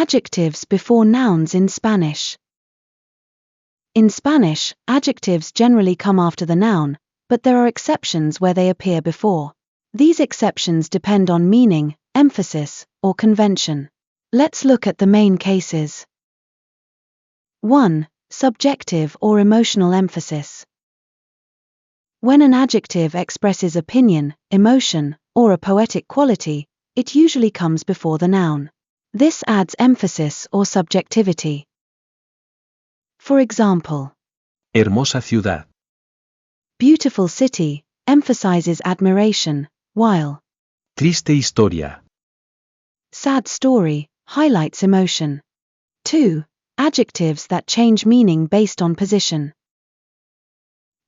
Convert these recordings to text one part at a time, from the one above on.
Adjectives before nouns in Spanish. In Spanish, adjectives generally come after the noun, but there are exceptions where they appear before. These exceptions depend on meaning, emphasis, or convention. Let's look at the main cases. 1. Subjective or emotional emphasis. When an adjective expresses opinion, emotion, or a poetic quality, it usually comes before the noun. This adds emphasis or subjectivity. For example, Hermosa ciudad. beautiful city emphasizes admiration, while Triste historia. sad story highlights emotion. 2. Adjectives that change meaning based on position.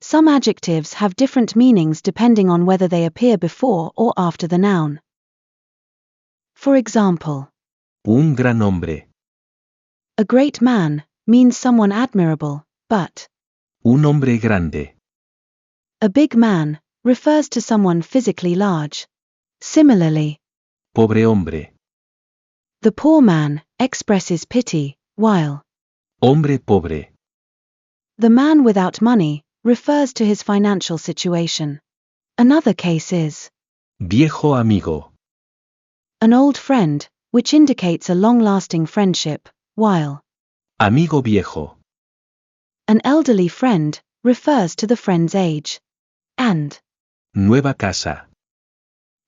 Some adjectives have different meanings depending on whether they appear before or after the noun. For example, Un gran hombre. a great man means someone admirable, but Un hombre grande. a big man refers to someone physically large. Similarly, Pobre hombre. the poor man expresses pity, while Hombre pobre. the man without money refers to his financial situation. Another case is Viejo amigo. an old friend, which indicates a long-lasting friendship, while Amigo viejo. an elderly friend refers to the friend's age. And Nueva casa.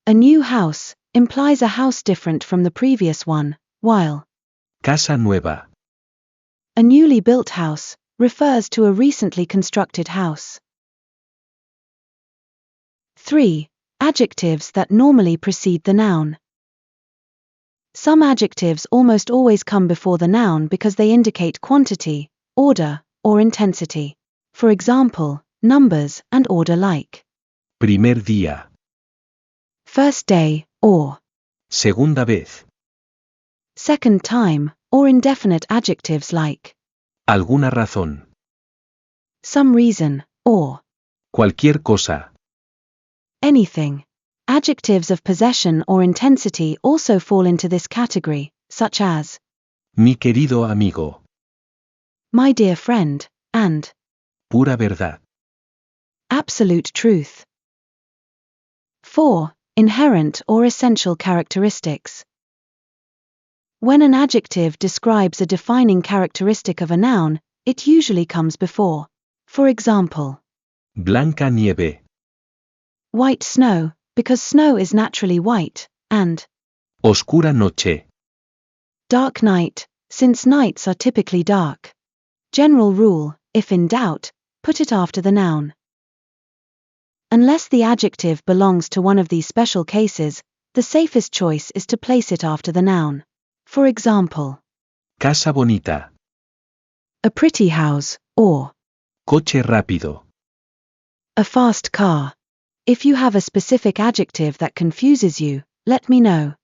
a new house implies a house different from the previous one, while Casa nueva. a newly built house refers to a recently constructed house. 3. Adjectives that normally precede the noun. Some adjectives almost always come before the noun because they indicate quantity, order, or intensity. For example, numbers and order like Primer día. first day, or Segunda vez. second time, or indefinite adjectives like Alguna razón. some reason, or Cualquier cosa. anything. Adjectives of possession or intensity also fall into this category, such as Mi querido amigo. my dear friend, and Pura verdad. absolute truth. 4. Inherent or essential characteristics. When an adjective describes a defining characteristic of a noun, it usually comes before. For example, Blanca nieve. white snow, because snow is naturally white, and Oscura noche. dark night, since nights are typically dark. General rule, if in doubt, put it after the noun. Unless the adjective belongs to one of these special cases, the safest choice is to place it after the noun. For example, Casa bonita. a pretty house, or Coche rápido. a fast car. If you have a specific adjective that confuses you, let me know.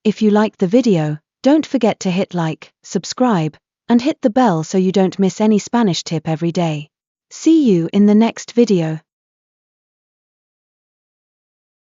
If you liked the video, don't forget to hit like, subscribe, and hit the bell so you don't miss any Spanish tip every day. See you in the next video.